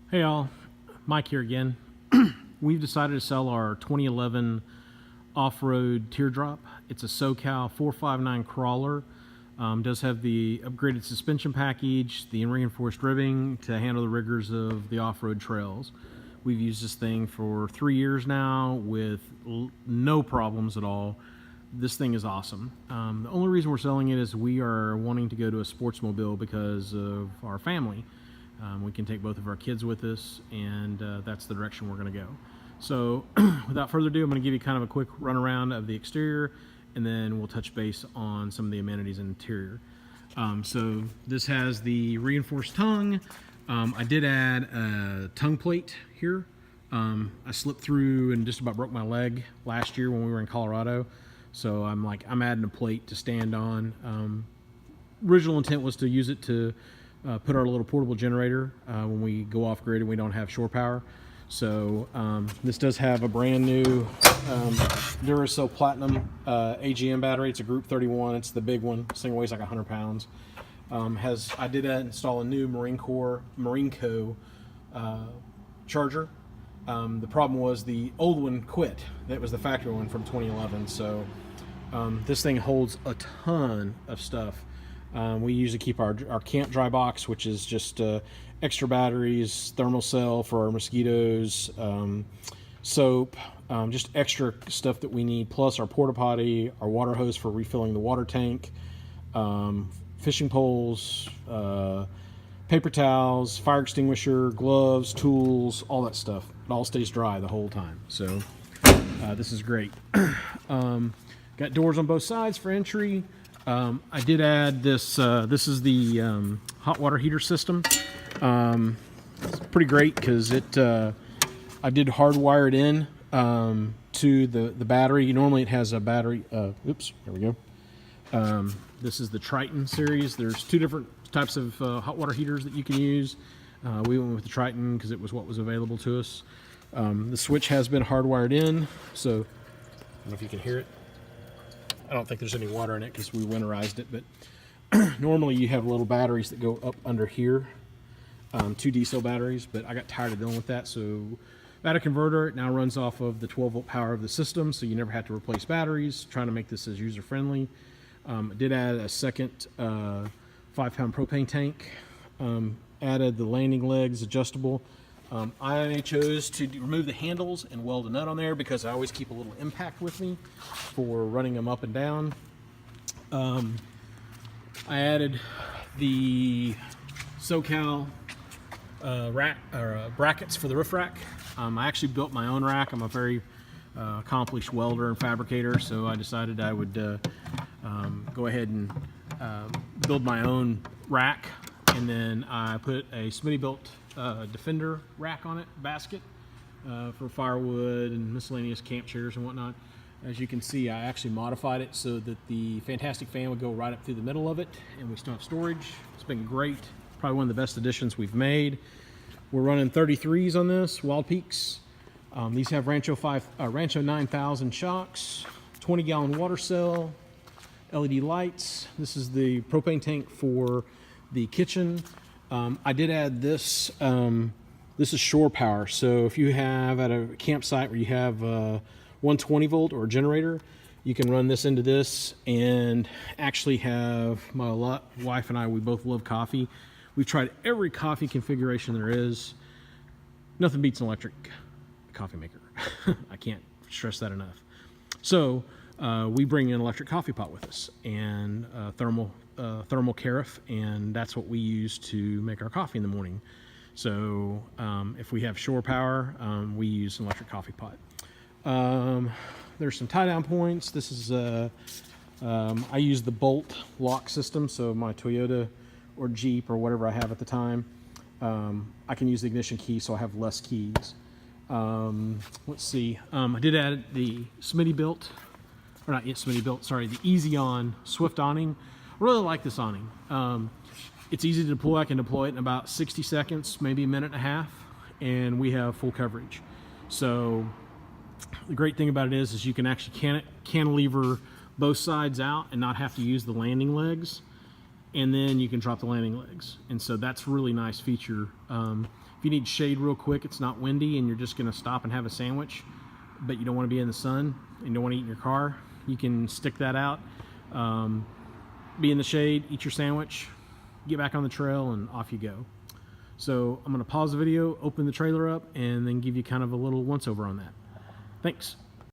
Hey all, Mike here again. We've decided to sell our 2011 Offroad Teardrop. It's a SoCal 459 Krawler. Does have the upgraded suspension package, the reinforced ribbing to handle the rigors of the off-road trails. We've used this thing for 3 years now with no problems at all. This thing is awesome. The only reason we're selling it is we are wanting to go to a sportsmobile because of our family. We can take both of our kids with us, and that's the direction we're going to go. So without further ado, I'm going to give you kind of a quick run around of the exterior, and then we'll touch base on some of the amenities in the interior. So this has the reinforced tongue. I did add a tongue plate here. I slipped through and just about broke my leg last year when we were in Colorado. So I'm adding a plate to stand on. Original intent was to use it to put our little portable generator when we go off grid and we don't have shore power. So this does have a brand new Duracell Platinum AGM battery. It's a Group 31. It's the big one. This thing weighs like 100 pounds. I did install a new Marine Co charger. The problem was the old one quit. That was the factory one from 2011. So this thing holds a ton of stuff. We usually keep our camp dry box, which is just extra batteries, thermal cell for our mosquitoes, soap, just extra stuff that we need, plus our porta potty, our water hose for refilling the water tank, fishing poles, paper towels, fire extinguisher, gloves, tools, all that stuff. It all stays dry the whole time. So this is great. Got doors on both sides for entry. I did add this. This is the hot water heater system. It's pretty great because I did hardwire it in to the battery. Normally it has a battery. Oops, there we go. This is the Triton series. There's two different types of hot water heaters that you can use. We went with the Triton because it was what was available to us. The switch has been hardwired in, so I don't know if you can hear it. I don't think there's any water in it because we winterized it, but normally you have little batteries that go up under here, two diesel batteries, but I got tired of dealing with that, so battery converter, it now runs off of the 12-volt power of the system, so you never have to replace batteries, trying to make this as user-friendly. I did add a second 5-pound propane tank, added the landing legs adjustable. I chose to remove the handles and weld a nut on there because I always keep a little impact with me for running them up and down. I added the SoCal brackets for the roof rack. I actually built my own rack. I'm a very accomplished welder and fabricator, so I decided I would go ahead and build my own rack, and then I put a Smitty-built Defender rack on it, basket, for firewood and miscellaneous camp chairs and whatnot. As you can see, I actually modified it so that the Fantastic fan would go right up through the middle of it, and we still have storage. It's been great. Probably one of the best additions we've made. We're running 33s on this, Wild Peaks. These have Rancho 9000 shocks, 20-gallon water cell, LED lights. This is the propane tank for the kitchen. I did add this. This is shore power. So if you have at a campsite where you have 120 volt or a generator, you can run this into this and actually have my wife and I, we both love coffee. We've tried every coffee configuration there is. Nothing beats an electric coffee maker. I can't stress that enough. So we bring an electric coffee pot with us and thermal carafe, and that's what we use to make our coffee in the morning. So if we have shore power, we use an electric coffee pot. There's some tie-down points. This is I use the bolt lock system, so my Toyota or Jeep or whatever I have at the time, I can use the ignition key, so I have less keys. Let's see. I did add the Smitty-built, or not yet Smitty-built, sorry, the Easy On Swift awning. I really like this awning. It's easy to deploy. I can deploy it in about 60 seconds, maybe a minute and a half, and we have full coverage. So the great thing about it is you can actually cantilever both sides out and not have to use the landing legs. and then you can drop the landing legs. And so that's a really nice feature. If you need shade real quick, it's not windy, and you're just going to stop and have a sandwich, but you don't want to be in the sun and don't want to eat in your car, you can stick that out, be in the shade, eat your sandwich, get back on the trail, and off you go. So I'm going to pause the video, open the trailer up, and then give you kind of a little once over on that. Thanks.